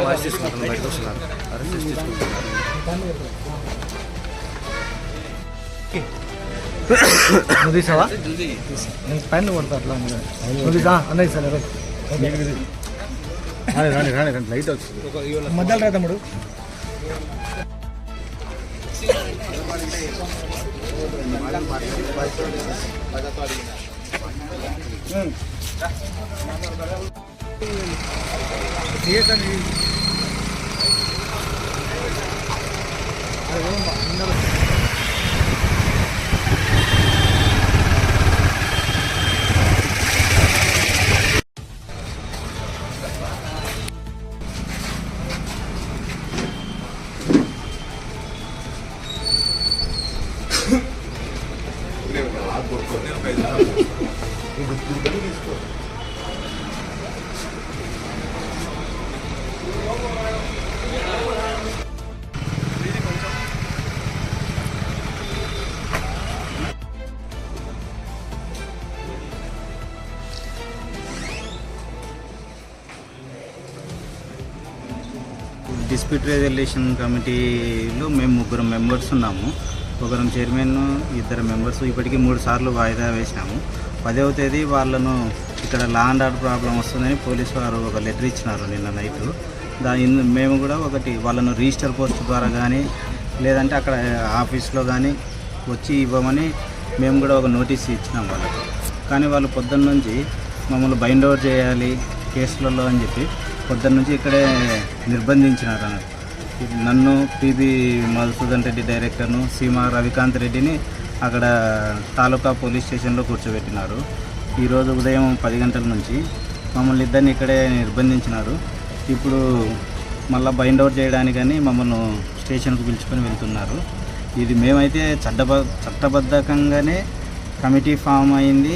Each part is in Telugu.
వాయిస్ తీసుకుంటున్నాను, బయటకు వస్తున్నారు, అరెస్ట్ చేసి తీసుకుంటున్నారు. నువ్వు తీసావా? పైన కొడతా అట్లా అన్నది సార్ రాని లైట్ వచ్చింది మధ్యలో రా తమ్ముడు. డిస్ప్యూట్ రెజల్యూషన్ కమిటీలో మేము 3 మెంబర్స్ ఉన్నాము. ఒకరు చైర్మన్, 2 మెంబర్స్. ఇప్పటికీ 3 సార్లు వాయిదా వేసినాము. 10వ తేదీ వాళ్ళను ఇక్కడ లా అండ్ ఆర్డర్ ప్రాబ్లం వస్తుందని పోలీసు వారు ఒక లెటర్ ఇచ్చినారు నిన్న నైట్. మేము కూడా వాళ్ళను రిజిస్టర్ పోస్ట్ ద్వారా కానీ లేదంటే అక్కడ ఆఫీస్లో కానీ వచ్చి ఇవ్వమని మేము కూడా ఒక నోటీస్ ఇచ్చినాం వాళ్ళకి. కానీ వాళ్ళు పొద్దున్న నుంచి మమ్మల్ని బైండ్ ఓవర్ చేయాలి కేసులలో అని చెప్పి పొద్దున్న నుంచి ఇక్కడే నిర్బంధించినారు అన్నారు. నన్ను పిబి మధుసూదన్ రెడ్డి డైరెక్టర్ను, సీమా రవికాంత్ రెడ్డిని అక్కడ తాలూకా పోలీస్ స్టేషన్లో కూర్చోబెట్టినారు. ఈరోజు ఉదయం 10 గంటల నుంచి మమ్మల్ని ఇద్దరిని ఇక్కడే నిర్బంధించినారు. ఇప్పుడు మళ్ళీ బైండ్ అవుట్ చేయడానికని మమ్మల్ని స్టేషన్కు పిలుచుకొని వెళ్తున్నారు. ఇది మేమైతే చట్టబద్ధకంగానే కమిటీ ఫామ్ అయింది.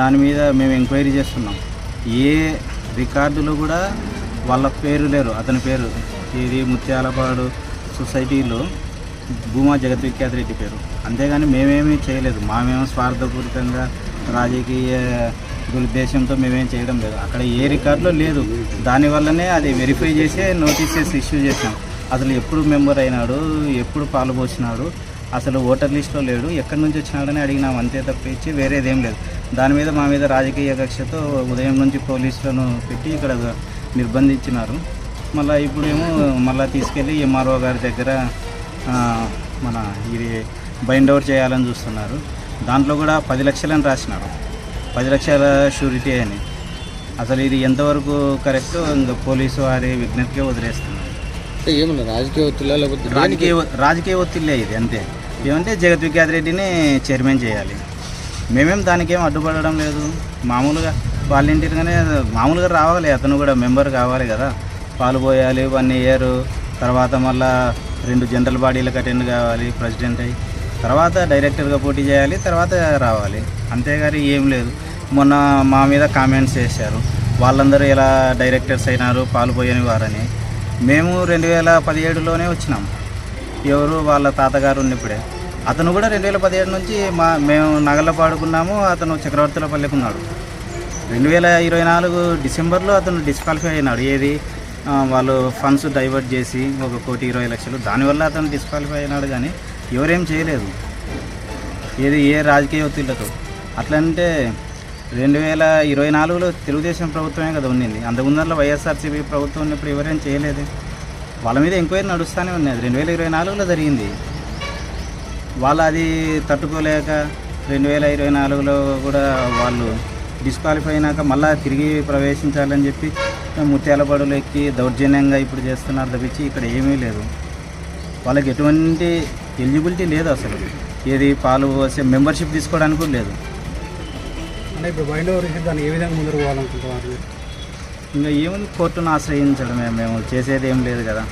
దాని మీద మేము ఎంక్వైరీ చేస్తున్నాం. ఏ రికార్డులో కూడా వాళ్ళ పేరు లేరు. అతని పేరు ఇది ముత్యాలపాడు సొసైటీలో భూమా జగద్విఖ్యాత రెడ్డి పేరు. అంతేగాని మేమేమీ చేయలేదు. మామేమో స్వార్థపూరితంగా రాజకీయ దురుద్దేశంతో మేమేం చేయడం లేదు. అక్కడ ఏ రికార్డులో లేదు. దానివల్లనే అది వెరిఫై చేసే నోటీసెస్ ఇష్యూ చేసాం. అసలు ఎప్పుడు మెంబర్ అయినాడు, ఎప్పుడు పాలు పోసినాడు, అసలు ఓటర్ లిస్టులో లేడు, ఎక్కడి నుంచి వచ్చినాడని అడిగినాం. అంతే తప్పించి వేరేదేం లేదు. దాని మీద మా మీద రాజకీయ కక్షతో ఉదయం నుంచి పోలీసులను పెట్టి ఇక్కడ నిర్బంధించినారు. మళ్ళీ ఇప్పుడేమో మళ్ళీ తీసుకెళ్ళి ఎంఆర్ఓ గారి దగ్గర మన ఇది బైండ్ అవుట్ చేయాలని చూస్తున్నారు. దాంట్లో కూడా 10 లక్షలని రాసినారు. 10 లక్షల షూరిటీ అని. అసలు ఇది ఎంతవరకు కరెక్ట్ ఇంకా పోలీసు వారి విజ్ఞతకే వదిలేస్తున్నారు. ఏమన్నా రాజకీయ ఒత్తిళ్ళ లేకపోతే రాజకీయ ఒత్తిళ్ళే ఇది. అంతే. ఏమంటే జగద్విఖ్యాత రెడ్డిని చైర్మన్ చేయాలి. మేమేం దానికేం అడ్డుపడడం లేదు. మామూలుగా వాలంటీర్గానే మామూలుగా రావాలి. అతను కూడా మెంబర్ కావాలి కదా, పాలు పోయాలి 1 ఇయర్, తర్వాత మళ్ళా 2 జనరల్ బాడీలకు అటెండ్ కావాలి, ప్రెసిడెంట్ అయ్యి తర్వాత డైరెక్టర్గా పోటీ చేయాలి, తర్వాత రావాలి. అంతేగాని ఏం లేదు. మొన్న మా మీద కామెంట్స్ చేశారు, వాళ్ళందరూ ఎలా డైరెక్టర్స్ అయినారు పాలు పోయని వారని. మేము 2017లోనే వచ్చినాం. ఎవరు వాళ్ళ తాతగారు ఉన్నప్పుడే. అతను కూడా 2017 నుంచి మేము నగలపాడుకున్నాము. అతను చక్రవర్తులపల్లికి ఉన్నాడు. 2024 డిసెంబర్లో అతను డిస్క్వాలిఫై అయినాడు. ఏది వాళ్ళు ఫండ్స్ డైవర్ట్ చేసి 1,20,00,000, దానివల్ల అతను డిస్క్వాలిఫై అయినాడు. కానీ ఎవరేం చేయలేదు. ఏది ఏ రాజకీయ ఒత్తిళ్లతో. అట్లంటే 2024లో తెలుగుదేశం ప్రభుత్వమే కదా ఉండింది. అంతకుముందరలో వైఎస్ఆర్సీపీ ప్రభుత్వం ఉన్నప్పుడు ఎవరేం చేయలేదు. వాళ్ళ మీద ఎంక్వైరీ నడుస్తూనే ఉన్నది. 2024లో జరిగింది. వాళ్ళు అది తట్టుకోలేక 2024లో కూడా వాళ్ళు డిస్క్వాలిఫై అయినాక మళ్ళీ తిరిగి ప్రవేశించాలని చెప్పి ముత్యాలపాడులో ఎక్కి దౌర్జన్యంగా ఇప్పుడు చేస్తున్నారు తప్పించి ఇక్కడ ఏమీ లేదు. వాళ్ళకి ఎటువంటి ఎలిజిబిలిటీ లేదు అసలు. ఏది పాలు పోసే మెంబర్షిప్ తీసుకోవడానికి కూడా లేదు. అంటే ఇప్పుడు బైండ్ ఓవర్ దాన్ని ఏ విధంగా ముందుకు పోవాలనుకుంటున్నారు? ఇంకా ఏముంది, కోర్టును ఆశ్రయించడమే. మేము చేసేది ఏం లేదు కదా.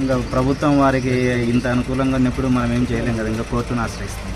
ఇంకా ప్రభుత్వం వారికి ఇంత అనుకూలంగా ఉన్నప్పుడు మనం ఏం చేయలేం కదా. ఇంకా కోర్టును ఆశ్రయిస్తాం.